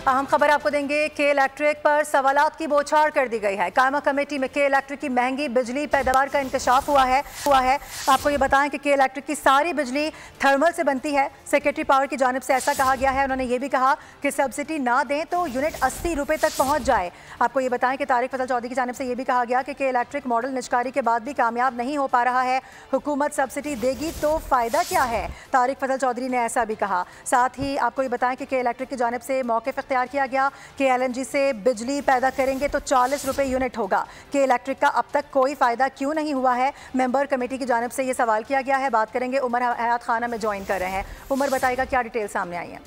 अहम खबर आपको देंगे के इलेक्ट्रिक पर सवालात की बौछार कर दी गई है। कायमा कमेटी में के इलेक्ट्रिक की महंगी बिजली पैदावार का इंकशाफ हुआ है। आपको ये बताएं कि के इलेक्ट्रिक की सारी बिजली थर्मल से बनती है। सेक्रेटरी पावर की जानिब से ऐसा कहा गया है। उन्होंने ये भी कहा कि सब्सिडी ना दें तो यूनिट 80 रुपये तक पहुँच जाए। आपको ये बताएं कि तारिक फजल चौधरी की जानिब से ये भी कहा गया कि के इलेक्ट्रिक मॉडल निष्कारी के बाद भी कामयाब नहीं हो पा रहा है। हुकूमत सब्सिडी देगी तो फ़ायदा क्या है, तारिक फजल चौधरी ने ऐसा भी कहा। साथ ही आपको ये बताएं कि के इलेक्ट्रिक की जानिब से मौक़िफ़ इख्तियार किया गया कि LNG से बिजली पैदा करेंगे तो 40 रुपये यूनिट होगा। के इलेक्ट्रिक का अब तक कोई फ़ायदा क्यों नहीं हुआ है, मेंबर कमेटी की जानिब से ये सवाल किया गया है। बात करेंगे, उमर हयात खाना में ज्वाइन कर रहे हैं। उमर बताएगा क्या डिटेल सामने आई है।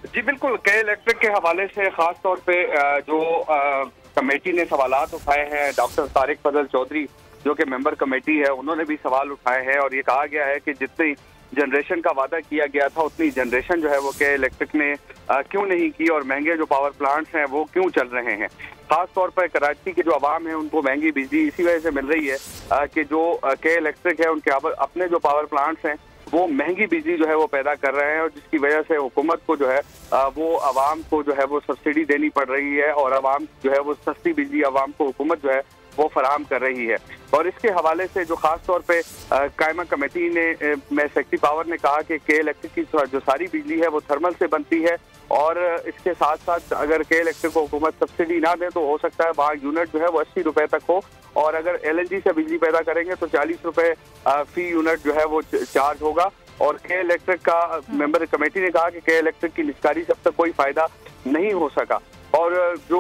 जी बिल्कुल, के इलेक्ट्रिक के हवाले से खास तौर पे जो कमेटी ने सवालात उठाए हैं, डॉक्टर तारिक फजल चौधरी जो कि मेंबर कमेटी है, उन्होंने भी सवाल उठाए हैं और ये कहा गया है कि जितनी जनरेशन का वादा किया गया था उतनी जनरेशन जो है वो के इलेक्ट्रिक ने क्यों नहीं की और महंगे जो पावर प्लांट्स हैं वो क्यों चल रहे हैं। खास तौर पर कराची के जो आवाम है उनको महंगी बिजली इसी वजह से मिल रही है कि जो के इलेक्ट्रिक है उनके अपने जो पावर प्लांट्स हैं वो महंगी बिजली जो है वो पैदा कर रहे हैं और जिसकी वजह से हुकूमत को जो है वो आवाम को जो है वो सब्सिडी देनी पड़ रही है और आवाम जो है वो सस्ती बिजली आवाम को हुकूमत जो है वो फराहम कर रही है। और इसके हवाले से जो खास तौर पे कायमा कमेटी ने में सेक्रेटरी पावर ने कहा कि के इलेक्ट्रिक की जो सारी बिजली है वो थर्मल से बनती है और इसके साथ साथ अगर के इलेक्ट्रिक को हुकूमत सब्सिडी ना दे तो हो सकता है वहाँ यूनिट जो है वो 80 रुपये तक हो और अगर LNG से बिजली पैदा करेंगे तो 40 रुपये फी यूनिट जो है वो चार्ज होगा। और के इलेक्ट्रिक का मेंबर कमेटी ने कहा कि के इलेक्ट्रिक की निष्कारी से अब तक कोई फायदा नहीं हो सका। और जो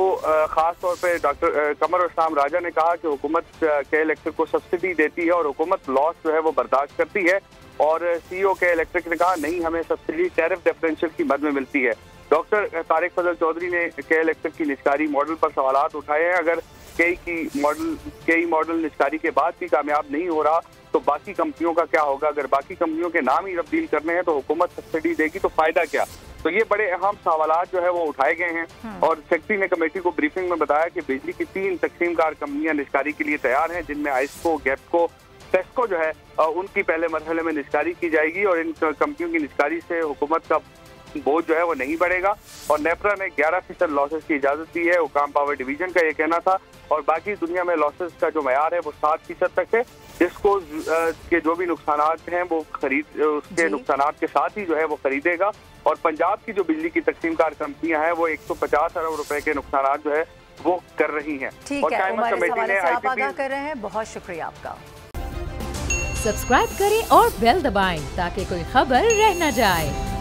खास तौर पे डॉक्टर कमर इस्लाम राजा ने कहा कि हुकूमत के इलेक्ट्रिक को सब्सिडी देती है और हुकूमत लॉस जो है वो बर्दाश्त करती है। और CEO के इलेक्ट्रिक ने कहा नहीं, हमें सब्सिडी टैरिफ डिफरेंशियल की मद में मिलती है। डॉक्टर तारिक फजल चौधरी ने के इलेक्ट्रिक की निष्कारी मॉडल पर सवालात उठाए हैं। अगर कई मॉडल निष्कारी के बाद भी कामयाब नहीं हो रहा तो बाकी कंपनियों का क्या होगा। अगर बाकी कंपनियों के नाम ही तब्दील करने हैं तो हुकूमत सब्सिडी देगी तो फायदा क्या। तो ये बड़े अहम सवालात जो है वो उठाए गए हैं और सेक्रेटरी ने कमेटी को ब्रीफिंग में बताया कि बिजली की 3 तकसीमकार कंपनियां निष्कारी के लिए तैयार हैं, जिनमें आइस्को, गेप्को, टेस्को जो है उनकी पहले मरहले में निष्कारी की जाएगी और इन कंपनियों की निष्कारी से हुकूमत का बोझ जो है वो नहीं बढ़ेगा। और नेपरा ने 11% लॉसेस की इजाजत दी है, हुकाम पावर डिवीजन का ये कहना था। और बाकी दुनिया में लॉसेस का जो मयार है वो 7% तक है, जिसको के जो भी नुकसानात हैं वो उसके नुकसानात के साथ ही जो है वो खरीदेगा। और पंजाब की जो बिजली की तकसीमकार कंपनियां हैं वो 150 अरब रुपए के नुकसानात जो है वो कर रही हैं। ठीक है, कमेटी ने आप आगाह कर रहे हैं, बहुत शुक्रिया आपका। सब्सक्राइब करें और बेल दबाएं ताकि कोई खबर रह न जाए।